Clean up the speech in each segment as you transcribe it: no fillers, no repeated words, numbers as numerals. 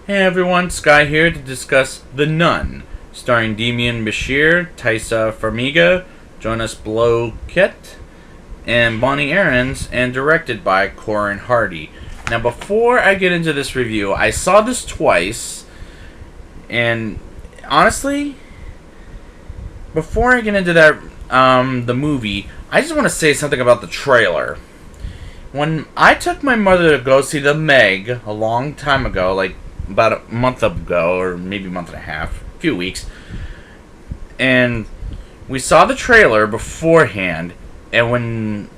Hey everyone, Sky here to discuss The Nun, starring G.B.M.H, Taissa Farmiga, Jonas Bloquet, and Bonnie Aarons, and directed by Corin Hardy. Now, before I get into this review, I saw this twice, and honestly, before I get into that, the movie, I just want to say something about the trailer. When I took my mother to go see The Meg a long time ago, like about a month ago, or maybe a month and a half, a few weeks, and we saw the trailer beforehand, and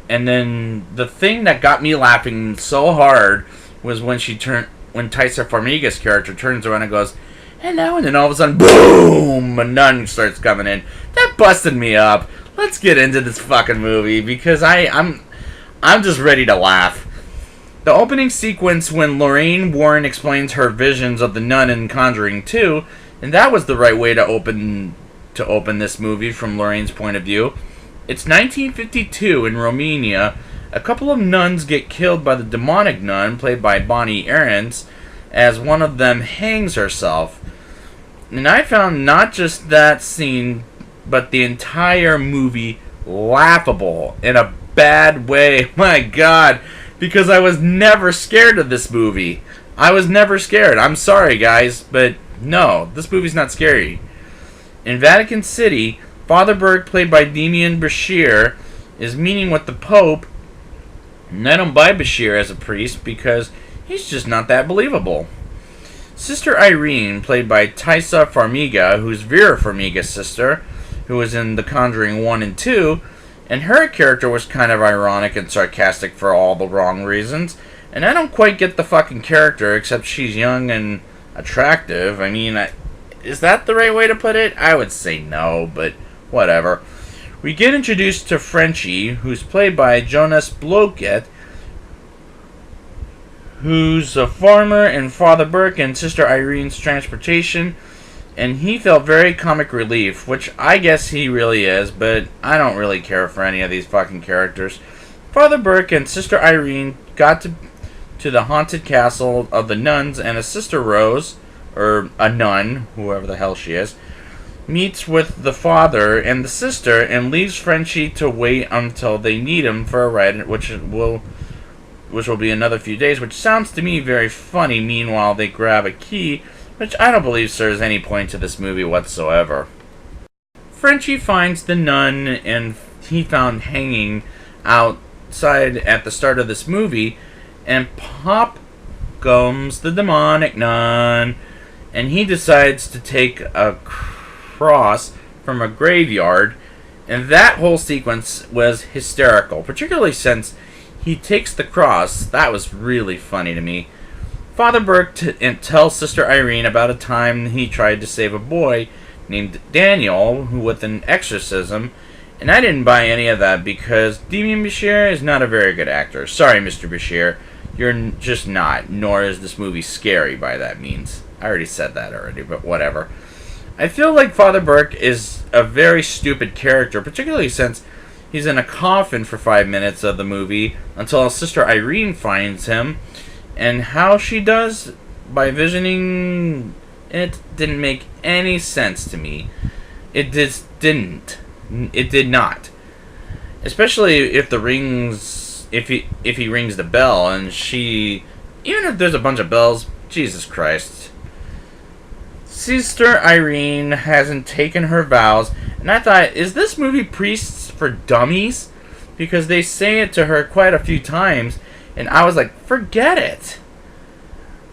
then the thing that got me laughing so hard was when Taissa Farmiga's character turns around and goes, "Hello," and then all of a sudden, boom, a nun starts coming in. That busted me up. Let's get into this fucking movie, because I'm just ready to laugh. The opening sequence when Lorraine Warren explains her visions of the nun in Conjuring 2, and that was the right way to open this movie from Lorraine's point of view. It's 1952 in Romania. A couple of nuns get killed by the demonic nun, played by Bonnie Aarons, as one of them hangs herself. And I found not just that scene, but the entire movie laughable in a bad way. My God. Because I was never scared of this movie. I was never scared. I'm sorry, guys, but no, this movie's not scary. In Vatican City, Father Burke, played by G.B.M.H, is meeting with the Pope, and I don't buy Bashir as a priest because he's just not that believable. Sister Irene, played by Taissa Farmiga, who's Vera Farmiga's sister, who was in The Conjuring 1 and 2, and her character was kind of ironic and sarcastic for all the wrong reasons. And I don't quite get the fucking character, except she's young and attractive. I mean, is that the right way to put it? I would say no, but whatever. We get introduced to Frenchie, who's played by Jonas Bloquet, who's a farmer in Father Burke and Sister Irene's transportation. And he felt very comic relief, which I guess he really is, but I don't really care for any of these fucking characters. Father Burke and Sister Irene got to the haunted castle of the nuns, and a Sister Rose, or a nun, whoever the hell she is, meets with the father and the sister and leaves Frenchie to wait until they need him for a ride, which will be another few days, which sounds to me very funny. Meanwhile, they grab a key, which I don't believe serves any point to this movie whatsoever. Frenchie finds the nun, and he found hanging outside at the start of this movie, and pop comes the demonic nun, and he decides to take a cross from a graveyard, and that whole sequence was hysterical, particularly since he takes the cross. That was really funny to me. Father Burke tells Sister Irene about a time he tried to save a boy named Daniel, who with an exorcism, and I didn't buy any of that because G.B.M.H is not a very good actor. Sorry, Mr. Bashir, you're just not, nor is this movie scary by that means. I already said that already, but whatever. I feel like Father Burke is a very stupid character, particularly since he's in a coffin for 5 minutes of the movie until Sister Irene finds him. And how she does by visioning it didn't make any sense to me. It just didn't. It did not. Especially if he rings the bell and she, even if there's a bunch of bells, Jesus Christ. Sister Irene hasn't taken her vows, and I thought, is this movie priests for dummies? Because they say it to her quite a few times. And I was like, forget it.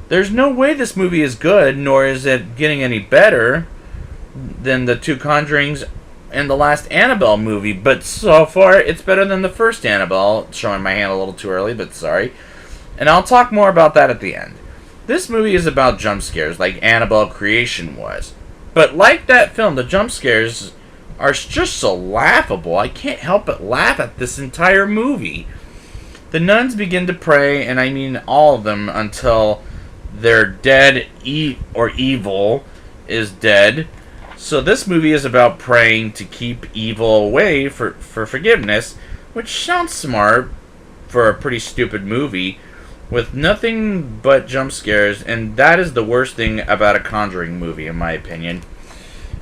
There's no way this movie is good, nor is it getting any better than the two Conjurings and the last Annabelle movie. But so far, it's better than the first Annabelle. Showing my hand a little too early, but sorry. And I'll talk more about that at the end. This movie is about jump scares, like Annabelle Creation was. But like that film, the jump scares are just so laughable. I can't help but laugh at this entire movie. The nuns begin to pray, and I mean all of them, until their dead or evil is dead. So this movie is about praying to keep evil away for forgiveness, which sounds smart for a pretty stupid movie. with nothing but jump scares, and that is the worst thing about a Conjuring movie, in my opinion.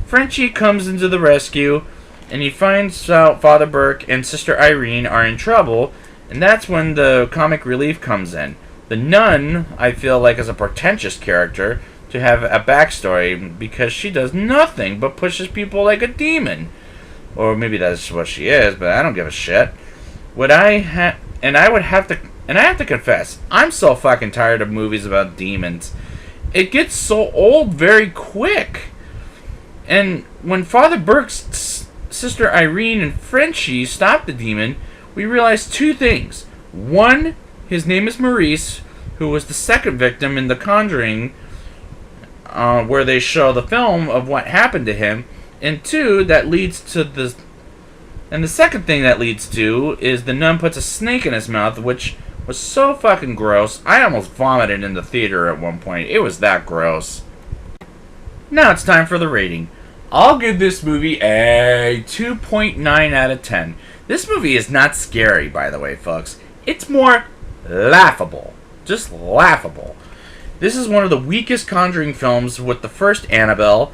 Frenchie comes into the rescue, and he finds out Father Burke and Sister Irene are in trouble, and that's when the comic relief comes in. The nun, I feel like, is a pretentious character to have a backstory because she does nothing but pushes people like a demon. Or maybe that's what she is, but I don't give a shit. I have to confess, I'm so fucking tired of movies about demons. It gets so old very quick. And when Father Burke's Sister Irene and Frenchie stop the demon, we realize two things. One, his name is Maurice, who was the second victim in The Conjuring, where they show the film of what happened to him. And two, that leads to the... And the second thing that leads to is the nun puts a snake in his mouth, which was so fucking gross. I almost vomited in the theater at one point. It was that gross. Now it's time for the rating. I'll give this movie a 2.9 out of 10. This movie is not scary, by the way, folks. It's more laughable. Just laughable. This is one of the weakest Conjuring films with the first Annabelle,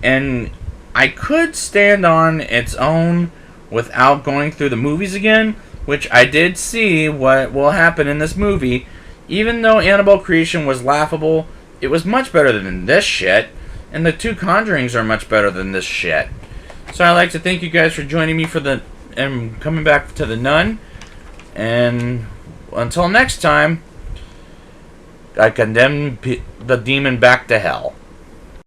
and I could stand on its own without going through the movies again, which I did see what will happen in this movie. Even though Annabelle Creation was laughable, it was much better than this shit, and the two Conjurings are much better than this shit. So I'd like to thank you guys for joining me and coming back to The Nun, and until next time, I condemn the demon back to hell.